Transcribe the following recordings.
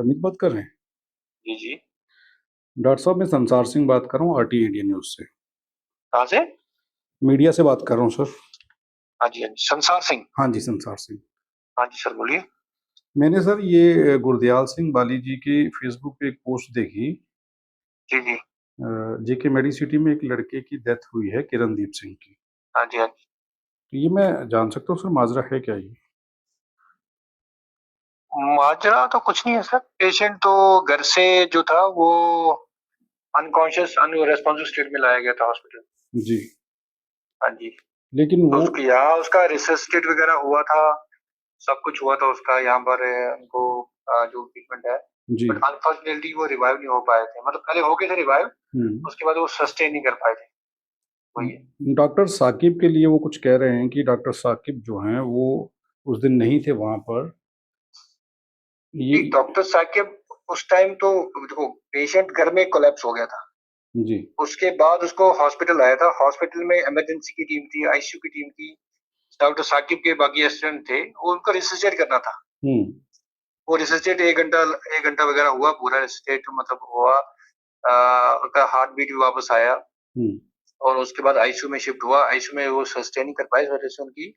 अमित बात कर रहे हैं? जी, जी। डॉक्टर साहब मैं संसार सिंह बात कर रहा हूँ आरटी इंडिया न्यूज़ से। कहाँ से? मीडिया से बात कर रहा हूँ सर। हाँ जी, हाँ जी। संसार सिंह? हाँ जी, संसार सिंह। हाँ जी, सर बोलिए। मैंने सर ये गुरदयाल सिंह बाली जी की फ़ेसबुक पे एक पोस्ट देखी। जी, जी। जेके मेडिसिटी में एक लड़के की डेथ हुई है किरणदीप सिंह की। हाँ जी, हाँ जी। तो ये मैं जान सकता हूँ सर माजरा है क्या ये? माजरा तो कुछ नहीं है सर। पेशेंट तो घर से जो था वो अनकॉन्शियस अनरेस्पॉन्सिव स्टेट में लाया गया था हॉस्पिटल। जी। हाँ जी। लेकिन तो वो उसकी यहाँ उसका रिसस्टेट वगैरह हुआ था, सब कुछ हुआ था उसका यहाँ पर उनको जो ट्रीटमेंट है। जी। बट अनफॉर्चुनेटली वो रिवाइव नहीं हो पाए थे। मतलब पहले हो गए थे रिवाइव, हुँ। उसके बाद वो सस्टेन नहीं कर पाए थे। वही है। डॉक्टर साकिब के लिए वो कुछ कह रहे हैं कि डॉक्टर साकिब जो हैं वो उस दिन नहीं थे वहाँ पर। ये जी, डॉक्टर साकिब उस टाइम तो देखो पेशेंट घर में कोलैप्स हो गया था। जी। उसके बाद उसको हॉस्पिटल लाया था। हॉस्पिटल में इमरजेंसी की टीम थी, आईसीयू की टीम थी। डॉक्टर साकिब के बाकी असिस्टेंट थे, वो उनको रिससिटेट करना था। हुँ। वो रिससिटेट 1 घंटा वगैरह हुआ, पूरा रिससिटेट मतलब हुआ। उनका हार्ट बीट भी वापस आया हुँ। और उसके बाद आईसीयू में शिफ्ट हुआ। आईसीयू में वो सस्टेन नहीं कर पाए, इस वजह से उनकी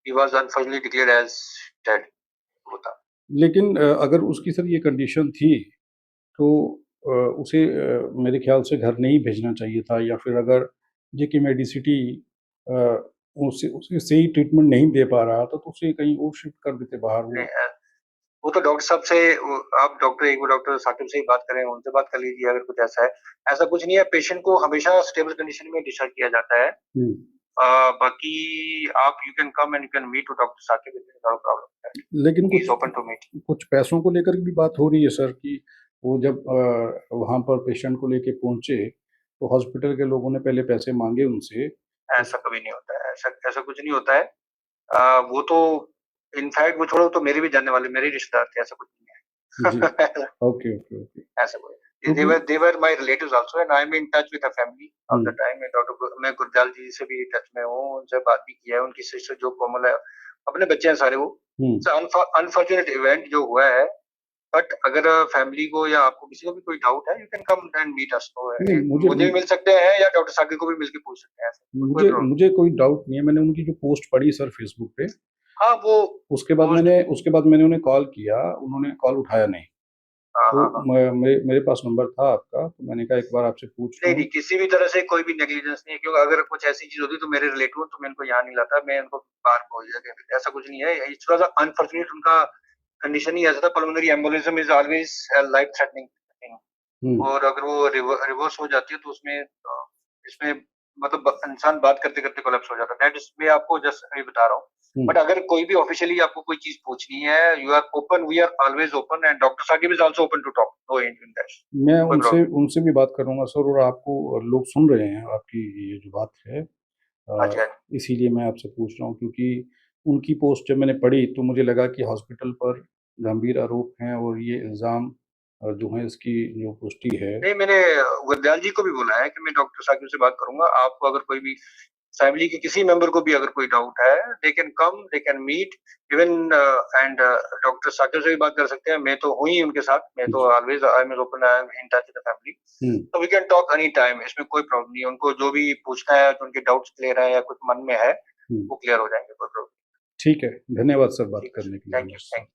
he was unfortunately declared as dead वो था। लेकिन अगर उसकी सर ये कंडीशन थी तो उसे मेरे ख़्याल से घर नहीं भेजना चाहिए था या फिर अगर जेके मेडिसिटी अ, उसे उसे सही ट्रीटमेंट नहीं दे पा रहा था तो उसे कहीं और शिफ्ट कर देते बाहर नहीं वो। वो तो डॉक्टर साहब से आप डॉक्टर एक बार डॉक्टर साकिब से ही बात करें, उनसे बात कर लीजिए अगर कुछ ऐसा है। ऐसा कुछ नहीं है, पेशेंट को हमेशा स्टेबल कंडीशन में डिस्चार्ज किया जाता है। हुँ। बाकी आप you can come and you can meet to doctor Saqib, no problem. लेकिन ही कुछ इज़ ओपन टू मीट। कुछ पैसों को लेकर भी बात हो रही है सर कि वो जब वहाँ पर पेशेंट को लेके पहुँचे तो हॉस्पिटल के लोगों ने पहले पैसे माँगे उनसे। ऐसा कभी नहीं होता है, ऐसा ऐसा कुछ नहीं होता है। वो तो इनफैक्ट वो छोड़ो तो मेरे भी जानने वाले मेरे ही रिश्तेदार थे, ऐसा कुछ नहीं जी। है। Okay, okay, okay. ऐसा कोई क्योंकि they were my relatives also and I'm in touch with the family all hmm. the time। मैं गुरजाल जी से भी टच में हूँ, उनसे बात भी किया है। उनकी सिस्टर जो कोमल है, अपने बच्चे हैं सारे वो। हुँ। अनफॉर्चुनेट इवेंट जो हुआ है, बट अगर फैमिली को या आपको किसी को भी कोई डाउट है, you can come and meet us. तो नहीं मुझे मुझे भी मिल सकते हैं या डॉक्टर साकिब को भी मिलके पूछ सकते हैं, ऐसा कोई मुझे प्रॉब्लम। मुझे कोई डाउट नहीं है। मैंने उनकी जो पोस्ट पढ़ी सर फ़ेसबुक पे, हाँ, वो पोस्ट। उसके बाद मैंने उन्हें कॉल किया, उन्होंने कॉल उठाया नहीं। हाँ, तो हाँ, हाँ। मेरे पास नंबर था आपका, तो मैंने कहा एक बार आपसे पूछ नहीं, लूँ। नहीं, किसी भी तरह से कोई भी नेग्लिजेंस नहीं है, क्योंकि अगर कुछ ऐसी चीज़ होती तो मेरे रिलेटिव हो तो मैं इनको यहाँ नहीं लाता, मैं इनको बाहर पहुँच जाता। ऐसा कुछ नहीं है, इट्स थोड़ा-सा अनफॉर्चुनेट उनका कंडीशन ही ऐसा था। Pulmonary embolism is always a life threatening thing. हुँ। और अगर वो रिवर्स हो जाती है तो उसमें इसमें मतलब इंसान बात करते-करते कोलैप्स हो जाता है। दैट इज़ मैं आपको जस्ट अभी बता रहा हूँ। हुँ। बट अगर कोई भी ऑफिशियली आपको कोई चीज़ पूछनी है, you are open, we are always open and doctor Saqib is also open to talk. No in that. मैं कोई उनसे प्रॉब्लम। उनसे भी बात करूँगा सर और आपको लोग सुन रहे हैं, आपकी ये जो बात है। हाँ जी, हाँ जी। इसीलिए मैं आपसे पूछ रहा हूँ क्योंकि उनकी पोस्ट जब मैंने पढ़ी तो मुझे लगा कि हॉस्पिटल पर गंभीर आरोप हैं और ये इल्ज़ाम जो है इसकी जो पुष्टि है। नहीं, मैंने गुरदयाल जी को भी बोला है कि मैं डॉक्टर साकिब से बात करूँगा। आपको अगर कोई भी फैमिली के किसी मेंबर को भी अगर कोई डाउट है, they can come, they can meet even and doctor Saqib से भी बात कर सकते हैं। मैं तो हूँ ही उनके साथ। मैं तो जी। Always I am open, I am in touch with the family. हुँ। तो we can talk any time, इसमें कोई प्रॉब्लम नहीं है। उनको जो भी पूछना है, जो उनके डाउट्स क्लियर है या कुछ मन में है, हुँ। वो क्लियर हो जाएँगे, कोई प्रॉब्लम। ठीक है, धन्यवाद सर बात ठीक है सर। करने के लिए थैंक यू, मुझसे। Thank you.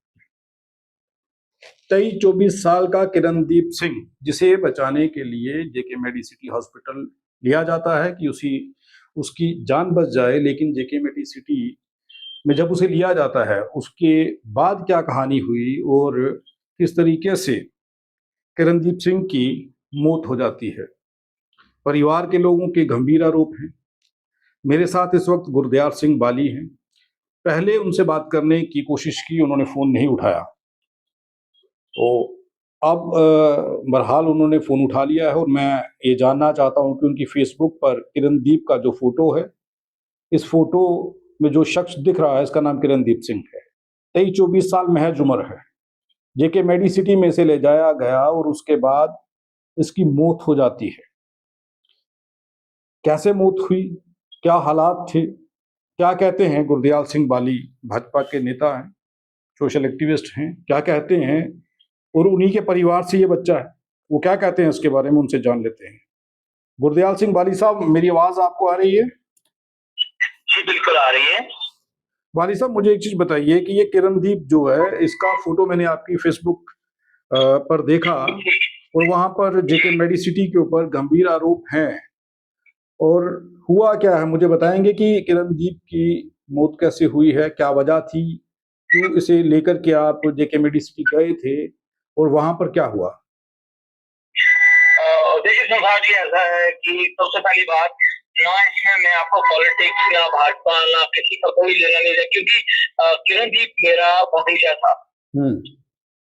23-24 साल का किरणदीप सिंह, जिसे बचाने के लिए जेके मेडिसिटी हॉस्पिटल लिया जाता है कि उसकी जान बच जाए, लेकिन जेके मेडिसिटी में जब उसे लिया जाता है, उसके बाद क्या कहानी हुई और किस तरीके से किरणदीप सिंह की मौत हो जाती है। परिवार के लोगों के गंभीर आरोप हैं। मेरे साथ इस वक्त गुरदयाल सिंह बाली हैं। पहले उनसे बात करने की कोशिश की, उन्होंने फ़ोन नहीं उठाया। तो अब बहरहाल उन्होंने फ़ोन उठा लिया है और मैं ये जानना चाहता हूँ कि उनकी फ़ेसबुक पर किरणदीप का जो फ़ोटो है, इस फ़ोटो में जो शख्स दिख रहा है, इसका नाम किरणदीप सिंह है। 23-24 साल महज उम्र है। जेके मेडिसिटी में इसे ले जाया गया और उसके बाद इसकी मौत हो जाती है। कैसे मौत हुई? क्या हालात थे? क्या कहते हैं गुरदयाल सिंह बाली, भाजपा के नेता हैं, सोशल एक्टिविस्ट हैं। क्या कहते हैं और उन्हीं के परिवार से ये बच्चा है। वो क्या कहते हैं इसके बारे में उनसे जान लेते हैं। गुरदयाल सिंह वाली साहब, मेरी आवाज आपको आ रही है? जी बिल्कुल आ रही है। वाली साहब, मुझे एक चीज बताइए कि ये किरणदीप जो है, इसका फोटो मैंने आपकी फेसबुक पर देखा और वहां पर जेके मेडिसिटी के ऊपर गंभीर आरोप हैं। और हुआ क्या है, मुझे बताएंगे कि किरणदीप की मौत कैसे हुई है, क्या वजह थी, क्यों इसे लेकर के आप जेके मेडिसिटी गए थे और वहां पर क्या हुआ? देखिए संभाल जी, ऐसा है कि सबसे पहली बात, ना इसमें मैं आपको पॉलिटिक्स ना भाजपा ना किसी का कोई लेना नहीं है, क्योंकि किरणदीप मेरा भतीजा था।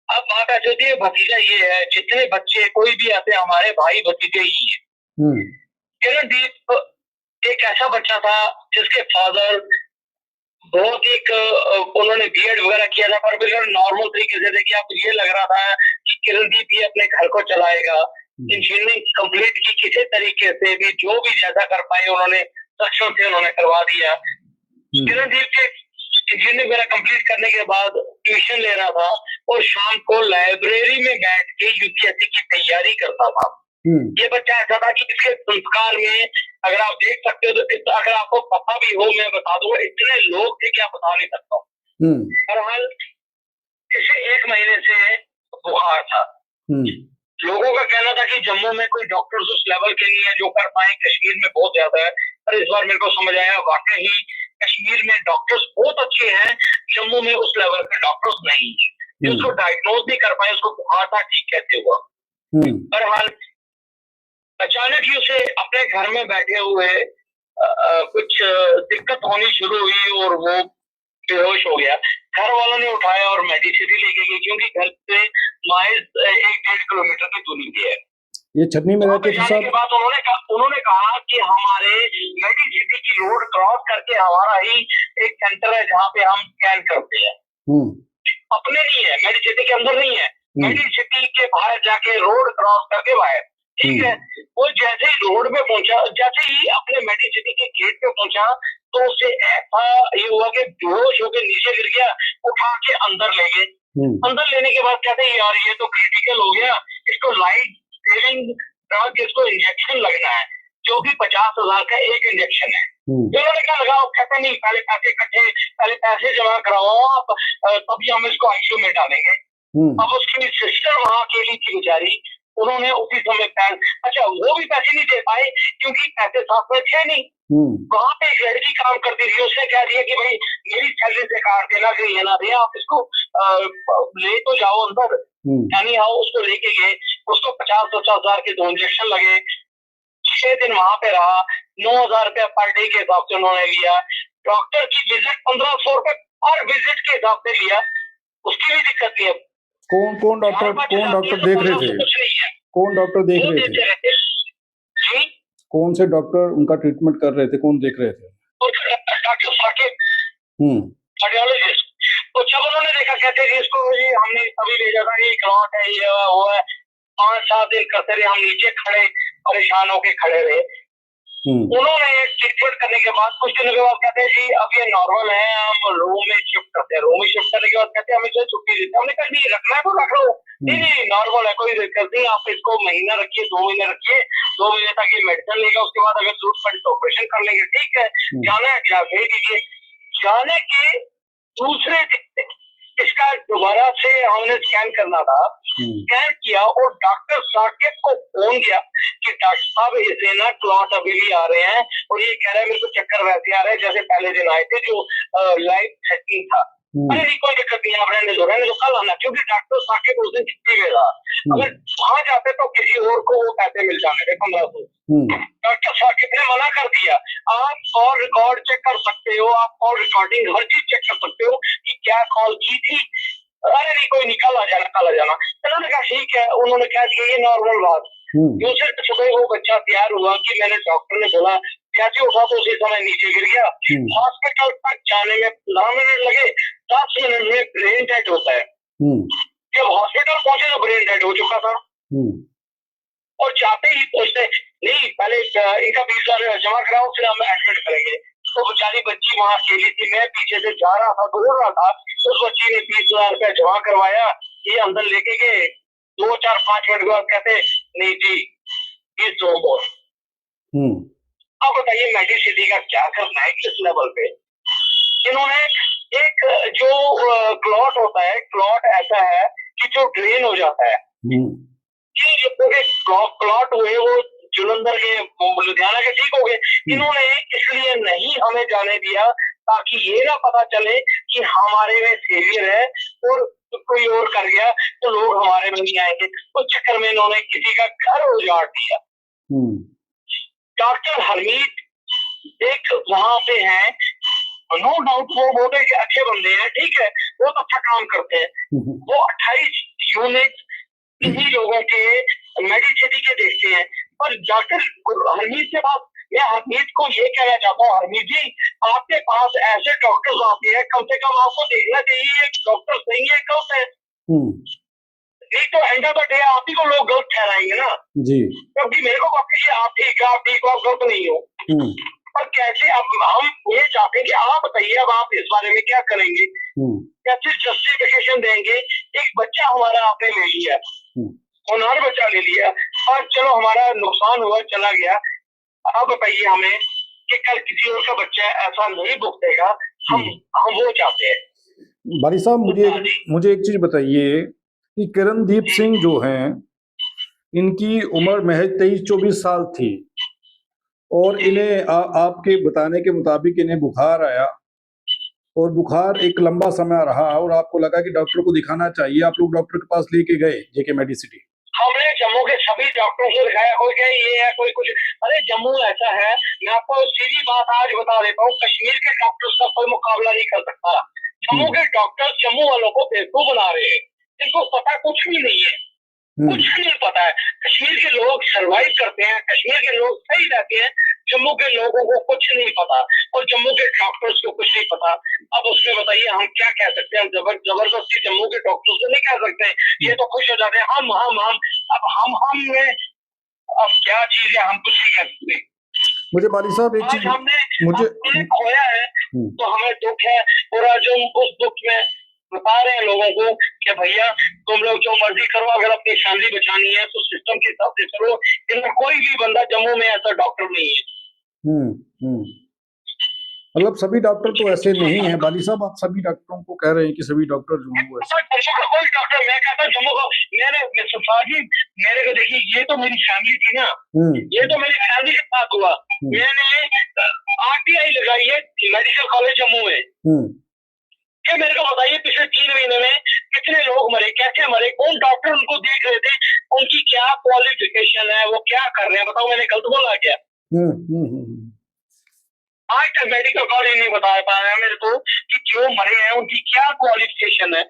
अब बात ऐसी होती है, भतीजा ये है, जितने बच्चे कोई भी आते हैं हमारे भाई भतीजे ही है। किरणदीप एक ऐसा बच्चा था जिसके फादर बहुत एक उन्होंने बीएड वगैरह किया था, पर बिल्कुल नॉर्मल तरीके से। देखिए आप, ये लग रहा था कि किरणदीप ही अपने घर को चलाएगा। इंजीनियरिंग कंप्लीट की किसी तरीके से भी, जो भी ज्यादा कर पाए उन्होंने सक्षम थे, उन्होंने करवा दिया। किरणदीप के इंजीनियरिंग वगैरह कंप्लीट करने के बाद ट्यूशन ले रहा था और शाम को लाइब्रेरी में बैठ के यूपीएससी की तैयारी करता था। ये बच्चा ऐसा था कि इसके संस्कार में, अगर आप देख सकते हो तो, अगर आपको पता भी हो मैं बता दूंगा, इतने लोग थे कि आप बता नहीं सकता हूँ। बहरहाल इसे 1 महीने से बुखार था। लोगों का कहना था कि जम्मू में कोई डॉक्टर्स उस लेवल के नहीं है जो कर पाए, कश्मीर में बहुत ज्यादा है। पर इस बार मेरे को समझ आया, वाकई ही कश्मीर में डॉक्टर्स बहुत अच्छे हैं, जम्मू में उस लेवल के डॉक्टर्स नहीं है। उसको डायग्नोज नहीं कर पाए, उसको बुखार था, ठीक कैसे हुआ। बहरहाल अचानक ही उसे अपने घर में बैठे हुए कुछ दिक्कत होनी शुरू हुई और वो बेहोश हो गया। घर वालों ने उठाया और मेडिसिटी लेके गए, क्योंकि घर से माइल 1-1.5 किलोमीटर की दूरी पे है। ये छटनी में रहते थे के बाद उन्होंने कहा कि हमारे मेडिसिटी की रोड क्रॉस करके हमारा ही एक सेंटर है जहाँ पे हम स्कैन करते हैं। अपने नहीं है, मेडिसिटी के अंदर नहीं है, मेडिसिटी के बाहर जाके रोड क्रॉस करके बाहर, ठीक है। वो जैसे ही रोड पे पहुंचा, जैसे ही अपने मेडिसिटी के गेट पे पहुंचा, तो उसे ऐसा ये हुआ कि बेहोश होकर नीचे गिर गया। उठा के अंदर ले गए। अंदर लेने के बाद कहते हैं यार ये तो क्रिटिकल हो गया, इसको लाइफ सेविंग ड्रग, इसको इंजेक्शन लगना है, जो कि 50,000 का एक इंजेक्शन है। उन्होंने क्या लगाओ, कहते नहीं पहले पैसे इकट्ठे, पहले पैसे जमा करवाओ आप, तभी हम इसको आईसीयू में डालेंगे। अब उसकी सिस्टर वहां अकेली थी बेचारी, उन्होंने उसी समय अच्छा वो भी पैसे नहीं दे पाए क्योंकि पैसे साथ में थे नहीं। वहां पे एक लड़की काम करती थी, उसने कह दिया कि भाई मेरी सैलरी से काट देना, कि ये ना दिया, आप इसको ले तो जाओ अंदर। यानी हाँ, उसको लेके गए, उसको 50,000 के 2 इंजेक्शन लगे। 6 दिन वहां पे रहा, 9,000 रुपया पर डे के हिसाब से उन्होंने लिया। डॉक्टर की विजिट 1,500 रुपए पर विजिट के हिसाब से लिया, उसकी भी दिक्कत थी। अब कौन डॉक्टर देख रहे थे? कौन डॉक्टर देख रहे थे? कौन से डॉक्टर उनका ट्रीटमेंट कर रहे थे, कौन देख रहे थे? Doctor Saqib, cardiologist. तो जब उन्होंने देखा, कहते हैं इसको जी हमने तभी भेजा था, ये क्लॉट है, ये हुआ है। 5-7 दिन करते रहे, हम नीचे खड़े परेशान होके खड़े रहे। उन्होंने ट्रीटमेंट करने के बाद कुछ दिनों के बाद कहते हैं जी अब ये नॉर्मल है, हम रूम में शिफ्ट करते हैं। रूम में शिफ्ट करने के बाद कहते हैं हमें इसे छुट्टी देते हैं। हमने कहा नहीं, रखना है तो रख लो। नहीं नॉर्मल है, कोई दिक्कत नहीं, आप इसको महीना रखिए, 2 महीने रखिए, 2 महीने तक ये मेडिसिन लेगा, उसके बाद अगर जरूरत पड़ी तो ऑपरेशन कर लेंगे। ठीक है, जाना है क्या, भेज दीजिए। जाने के दूसरे दिन इसका दोबारा से हमने स्कैन करना था, स्कैन किया और डॉक्टर साकिब को फोन किया कि डॉक्टर साहब इसे ना क्लॉट अभी भी आ रहे हैं और ये कह रहे हैं मेरे को चक्कर वैसे आ रहे हैं जैसे पहले दिन आए थे, जो लाइफ थ्रेटनिंग था। अरे नहीं, कोई दिक्कत नहीं, आप रहने दो कल आना, क्योंकि डॉक्टर साकिब उस दिन छुट्टी में था। अगर वहां जाते तो किसी और को वो पैसे मिल जाने थे, 1500। डॉक्टर साकिब ने मना कर दिया। आप कॉल रिकॉर्ड चेक कर सकते हो, आप कॉल रिकॉर्डिंग हर चीज चेक कर सकते हो कि क्या कॉल की थी। अरे नहीं, कोई नहीं, कल आ जाना। उन्होंने कहा ठीक है, उन्होंने क्या किया, ये नॉर्मल बात। दूसरे सुबह वो बच्चा तैयार हुआ कि मैंने डॉक्टर ने बोला, कैसे उठा तो उसी समय नीचे गिर गया। हॉस्पिटल तक जाने में 15 मिनट लगे, 10 मिनट में ब्रेन डेड होता है। जब हॉस्पिटल पहुंचे तो ब्रेन डेड हो चुका था। और जाते ही पहुंचते नहीं, पहले इनका 20,000 जमा कराओ, फिर हम एडमिट करेंगे। तो बेचारी बच्ची वहां अकेली थी, मैं पीछे से जा रहा था, दौड़ रहा था, उस बच्ची ने 20,000 रुपया जमा करवाया ये अंदर लेके गए, 2-4-5 मिनट के बाद कहते नहीं जी इज नो मोर। अब बताइए मेडिसिटी का क्या करना है किस लेवल पे। इन्होंने एक जो क्लॉट होता है, क्लॉट ऐसा है कि जो ड्रेन हो जाता है, क्लॉट हुए वो जुलंधर के लुधियाना के ठीक हो गए। इन्होंने इसलिए नहीं हमें जाने दिया ताकि ये ना पता चले कि हमारे में फेलियर है और कोई और कर गया तो लोग हमारे में नहीं आएंगे। उस चक्कर में इन्होंने किसी का घर उजाड़ दिया। डॉक्टर हरमीत एक वहां पे हैं, नो डाउट वो बहुत एक अच्छे बंदे हैं, ठीक है, बहुत अच्छा काम करते हैं। वो 28 यूनिट इन्हीं लोगों के मेडिसिटी के देखते हैं। और डॉक्टर हरमीत के पास, मैं हरमीत को ये कहना चाहता हूँ, हरमीत जी आपके पास ऐसे डॉक्टर्स आते हैं, कम से कम आपको देखना चाहिए डॉक्टर सही है गलत है। नहीं तो एंड ऑफ द डे आप ही को लोग गलत ठहराएंगे ना जी, क्योंकि मेरे को आप ठीक है, आप ठीक हो, आप गलत नहीं हो। पर कैसे अब हम ये चाहते हैं कि आप बताइए अब आप इस बारे में क्या करेंगे, कैसे जस्टिफिकेशन देंगे। एक बच्चा हमारा आपने ले लिया, होनहार बच्चा ले लिया और चलो हमारा नुकसान हुआ चला गया। अब बताइए हमें कि कल किसी और का बच्चा ऐसा नहीं भुगतेगा। हम वो चाहते हैं। बारी साहब मुझे एक चीज बताइए कि किरणदीप सिंह जो हैं इनकी उम्र महज 23-24 साल थी और इन्हें आपके बताने के मुताबिक इन्हें बुखार आया और बुखार एक लंबा समय रहा और आपको लगा कि डॉक्टर को दिखाना चाहिए, आप लोग डॉक्टर के पास लेके गए जेके मेडिसिटी। हमने जम्मू के सभी डॉक्टरों को दिखाया, कोई कहे ये है कोई कुछ। अरे जम्मू ऐसा है, मैं आपको सीधी बात आज बता देता हूँ, कश्मीर के डॉक्टर्स का कोई मुकाबला नहीं कर सकता। जम्मू के डॉक्टर्स जम्मू वालों को बेवकूफ बना रहे हैं, इनको पता कुछ भी नहीं है, कुछ नहीं पता है। कश्मीर के लोग सरवाइव करते हैं, कश्मीर के लोग सही रहते हैं, जम्मू के लोगों को कुछ नहीं पता और जम्मू के डॉक्टर्स को कुछ नहीं पता। अब उसमें बताइए हम क्या कह सकते हैं, हम जबरदस्ती जम्मू के डॉक्टर्स को नहीं कह सकते। ये तो खुश हो जाते हैं, हम अब हम में अब क्या चीज है, हम कुछ नहीं कह सकते। मुझे बाली साहब एक चीज मुझे खोया है तो हमें दुख है, और आज हम उस दुख में बता रहे हैं लोगों को कि भैया तुम लोग जो मर्जी करो, अगर अपनी फैमिली बचानी है तो सिस्टम के हिसाब से चलो। इनमें कोई भी बंदा जम्मू में ऐसा डॉक्टर नहीं है। मतलब सभी डॉक्टर तो ऐसे नहीं है बाली साहब, आप सभी डॉक्टरों को कह रहे हैं कि सभी डॉक्टर जो हैं वो ऐसे। कोई डॉक्टर, मैं कहता हूँ जम्मू का, मैंने सरदार जी मेरे को देखिए, ये तो मेरी फैमिली थी ना, ये तो मेरी फैमिली के साथ हुआ। मैंने RTI लगाई है मेडिकल कॉलेज जम्मू में। क्या मेरे को बताइए पिछले 3 महीने में कितने लोग मरे, कैसे मरे, कौन डॉक्टर उनको देख रहे थे, उनकी क्या क्वालिफिकेशन है, वो क्या कर रहे हैं, बताओ मैंने गलत बोला क्या? आज तक मेडिकल कॉलेज नहीं बता पाया मेरे को कि जो मरे हैं उनकी क्या क्वालिफिकेशन है,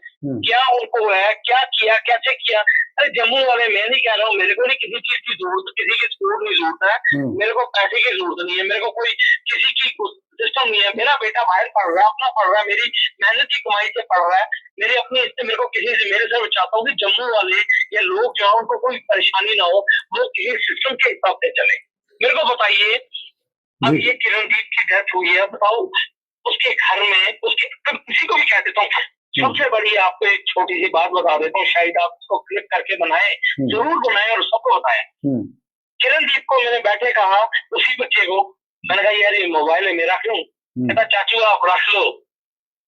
क्या उनको है, क्या किया, कैसे किया। अरे जम्मू वाले, मैं नहीं कह रहा हूँ, मेरे को नहीं किसी चीज की जरूरत, किसी की सपोर्ट की जरूरत है, मेरे को पैसे की जरूरत नहीं है, मेरे को कोई किसी की सिस्टम नहीं है। मेरा बेटा बाहर पढ़ रहा है, अपना पढ़ रहा है, मेरी मेहनत की कमाई से पढ़ रहा है, मेरी अपनी, इससे मेरे को किसी से, मेरे से चाहता हूँ कि जम्मू वाले या लोग जो उनको कोई परेशानी ना हो, वो किसी सिस्टम के हिसाब से चले। मेरे को बताइए अब ये किरणदीप की डेथ हुई है, बताओ उसके घर में, उसके किसी को भी कह देता हूँ, सबसे बड़ी आपको एक छोटी सी बात बता देता हूँ, शायद आप उसको क्लिक करके बनाए, जरूर बनाए और सबको बताएं। किरणदीप को मैंने बैठे कहा, उसी बच्चे को मैंने कहा यार ये मोबाइल है मेरा क्यों, कहता चाचू आप रख लो।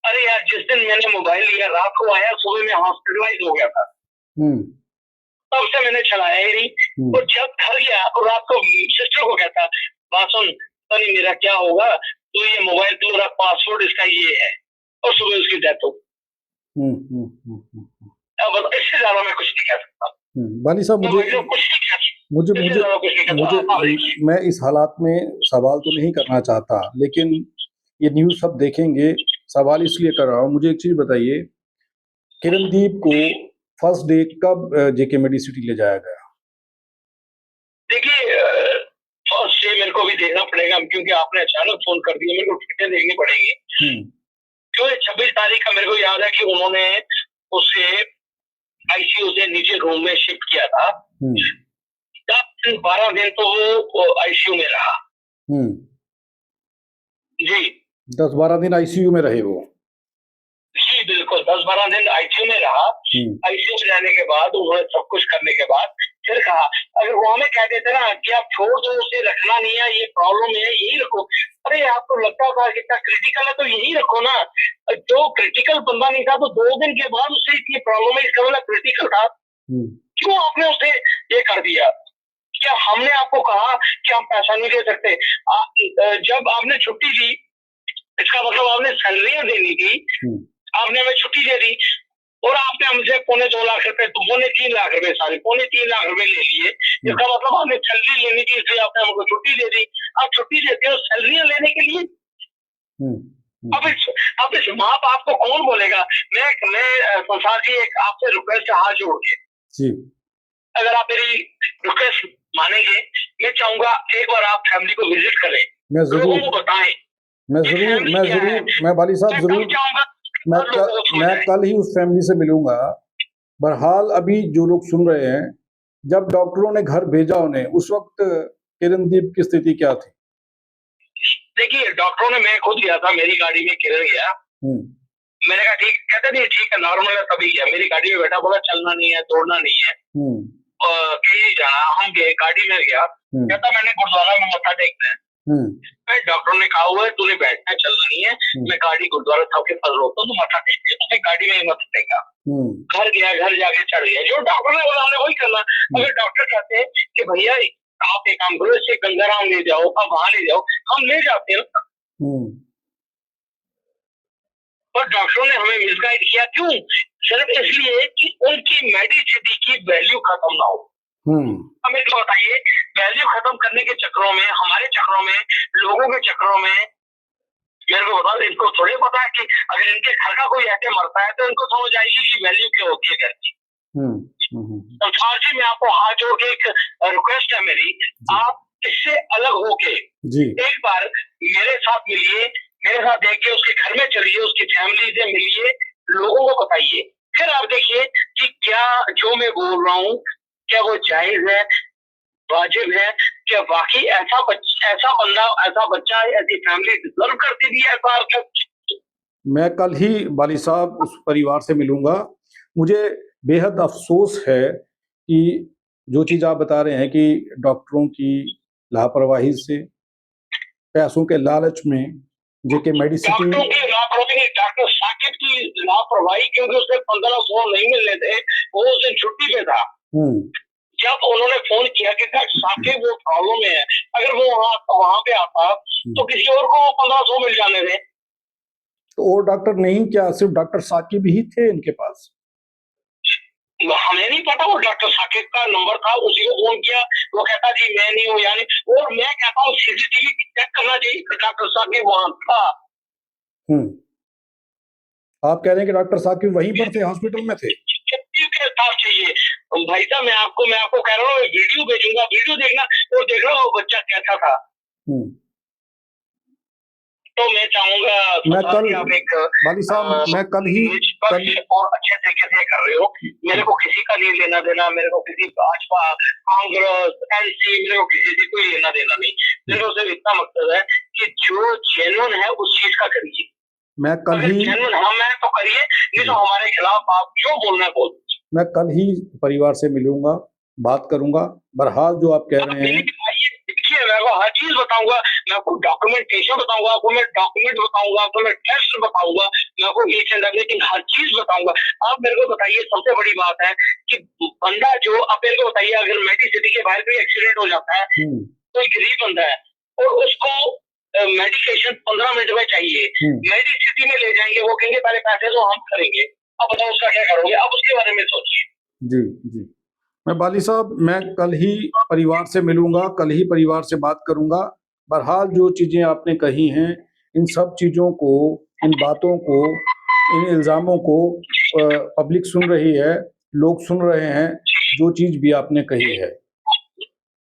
अरे यार जिस दिन मैंने मोबाइल लिया रात को आया, सुबह में हॉस्पिटलाइज हो गया था, तब से मैंने चलाया ही नहीं। और जब घर गया और रात को सिस्टर को कहता बात सुन नहीं मेरा क्या होगा, तो ये मोबाइल पूरा पासवर्ड इसका ये है, और सुबह उसकी डेथ हो। अब इससे ज्यादा मैं कुछ नहीं कह सकता। बाली साहब मुझे मैं इस हालात में सवाल तो नहीं करना चाहता, लेकिन ये न्यूज़ सब देखेंगे, सवाल इसलिए कर रहा हूँ। मुझे एक चीज बताइए, किरणदीप को फर्स्ट डे कब जेके मेडिसिटी ले जाया गया? देखिए फर्स्ट डे मेरे को भी देखना पड़ेगा, क्योंकि आपने अचानक फोन कर दिया, मेरे को टिकटें देखनी पड़ेगी। क्योंकि 26 तारीख का मेरे को याद है कि उन्होंने उसे आईसीयू से नीचे रूम में शिफ्ट किया था। 10-12 दिन तो वो आईसीयू में रहा। जी 10-12 दिन आईसीयू में रहे वो? जी जी बिल्कुल, 10-12 दिन आईसीयू में रहा। आईसीयू में रहने के बाद उन्होंने सब कुछ करने के बाद फिर कहा, अगर वो हमें कह देते ना कि आप छोड़ दो, उसे रखना नहीं है, ये प्रॉब्लम है, यही रखो। अरे आपको लगता था कि इतना क्रिटिकल है तो यही रखो ना। जो क्रिटिकल बंदा नहीं था तो 2 दिन के बाद उससे इतनी प्रॉब्लम है, इसका मतलब क्रिटिकल था। क्यों आपने उसे ये कर दिया? क्या हमने आपको कहा कि हम पैसा नहीं दे सकते? जब आपने छुट्टी दी, इसका मतलब आपने सैलरियां देनी थी, आपने हमें छुट्टी दे दी और आपने हमसे 2.25 लाख रुपए, 3 लाख रुपए, सारे 3.25 लाख रुपए ले लिए। इसका मतलब आपने सैलरी लेनी थी, इसलिए आपने हमको छुट्टी दे दी। आप छुट्टी देते हो सैलरियां लेने के लिए। अब इस माँ बाप को कौन बोलेगा? मैं संसार जी एक आपसे रिक्वेस्ट हाथ जोड़ के, अगर आप मेरी रिक्वेस्ट मानेंगे, मैं चाहूंगा एक बार आप फैमिली को विजिट करें, लोगों को बताएं। मैं वाली साहब जरूर, मैं कल ही उस फैमिली से मिलूंगा। बहरहाल अभी जो लोग सुन रहे हैं, जब डॉक्टरों ने घर भेजा उन्हें, उस वक्त किरणदीप की स्थिति क्या थी? देखिए, डॉक्टरों ने, मैं खुद गया था, मेरी गाड़ी में किरण गया। मैंने कहा ठीक, कहते नहीं ठीक है, नॉर्मल है, तभी गया। मेरी गाड़ी में बैठा, बोला चलना नहीं है, दौड़ना नहीं है, कहीं जाना। हम गए, गाड़ी में गया, कहता मैंने गुरुद्वारा में मत्था टेकना है। डॉक्टर ने कहा हुआ है तूने बैठना है, चलना नहीं है, मैं गाड़ी गुरुद्वारा साहब के पास रोकता हूँ, तू मत्था टेक दिया। उसने गाड़ी में ही मत्था टेका, घर गया, घर जाके चढ़ गया। जो डॉक्टर ने बोला हमने वही करना। अगर डॉक्टर कहते हैं कि भैया आप एक काम करो, इससे गंगाराम ले जाओ, अब वहां ले जाओ, हम ले जाते हैं। पर डॉक्टरों ने हमें मिसगाइड किया, क्यों? सिर्फ इसलिए कि उनकी मेडिसिटी की वैल्यू खत्म ना हो। अब मेरे को बताइए, वैल्यू खत्म करने के चक्करों में, हमारे चक्करों में, लोगों के चक्करों में, मेरे को बताओ, इनको थोड़े पता है कि अगर इनके घर का कोई ऐसे मरता है तो इनको समझ आएगी कि वैल्यू क्या होती है घर की। संसार जी, मैं आपको हाथ जोड़ के एक रिक्वेस्ट है मेरी, आप इससे अलग होके एक बार मेरे साथ मिलिए, मेरे साथ देखिए, उसके घर में चलिए, उसकी फैमिली से मिलिए, लोगों को बताइए, फिर आप देखिए कि क्या जो मैं बोल रहा हूँ क्या वो जायज है, वाजिब है, क्या वाकई ऐसा बंदा, ऐसा बच्चा, ऐसी फैमिली डिजर्व करती थी ऐसा? मैं कल ही वाली साहब उस परिवार से मिलूंगा। मुझे बेहद अफसोस है कि जो चीज़ आप बता रहे हैं कि डॉक्टरों की लापरवाही से, पैसों के लालच में, जेके मेडिसिटी, डॉक्टर साकिब की लापरवाही, क्योंकि उससे 1500 नहीं मिलने थे, वो उस दिन छुट्टी पे था। जब उन्होंने फोन किया कि डॉक्टर साकिब वो प्रॉब्लम में है, अगर वो वहां पे आता तो किसी और को 1500 मिल जाने थे। तो और डॉक्टर नहीं, क्या सिर्फ डॉक्टर साकिब ही थे इनके पास? हमें नहीं पता, वो डॉक्टर साकिब का नंबर था, उसी को फोन किया, वो कहता जी मैं नहीं हूँ, यानी। और मैं कहता हूँ सीसीटीवी चेक करना चाहिए, डॉक्टर साकिब वहां था। आप कह रहे हैं कि डॉक्टर साकिब वहीं पर थे, हॉस्पिटल में थे? के साथ चाहिए भाई साहब, मैं आपको कह रहा हूँ, वीडियो भेजूंगा, वीडियो देखना और देख रहा हूँ वो बच्चा कैसा था। तो मैं चाहूंगा आप एक वाली साहब, मैं कल ही और अच्छे तरीके से कर रहे हो। मेरे को किसी का नहीं लेना देना, मेरे को किसी भाजपा, कांग्रेस, एनसी, मेरे को किसी से कोई लेना देना नहीं। मेरे को सिर्फ इतना मकसद है कि जो जेन्युइन है उस चीज का करिए। मैं कल ही जेन्युइन हम है तो करिए, नहीं तो हमारे खिलाफ आप जो बोलना है बोल। मैं कल ही परिवार से मिलूंगा, बात करूंगा। बहरहाल जो आप कह रहे हैं, मैं आपको हर चीज बताऊंगा, मैं आपको डॉक्यूमेंटेशन बताऊंगा, आपको मैं डॉक्यूमेंट बताऊंगा, आपको मैं टेस्ट बताऊंगा, मैं आपको ईच एंड एवरीथिंग हर चीज बताऊंगा। आप मेरे को बताइए, सबसे बड़ी बात है कि बंदा जो, आप मेरे को बताइए, अगर मेडिसिटी के बाहर कोई एक्सीडेंट हो जाता है, कोई गरीब बंदा है और उसको मेडिकेशन 15 मिनट में चाहिए, मेडिसिटी में ले जाएंगे, वो कहेंगे पहले पैसे तो हम करेंगे, अब बताओ उसका क्या करोगे? अब उसके बारे में सोचिए। जी, मैं बाली साहब, मैं कल ही परिवार से मिलूंगा, कल ही परिवार से बात करूंगा। बहरहाल जो चीज़ें आपने कही हैं, इन सब चीज़ों को, इन बातों को, इन इल्ज़ामों को पब्लिक सुन रही है, लोग सुन रहे हैं, जो चीज़ भी आपने कही है।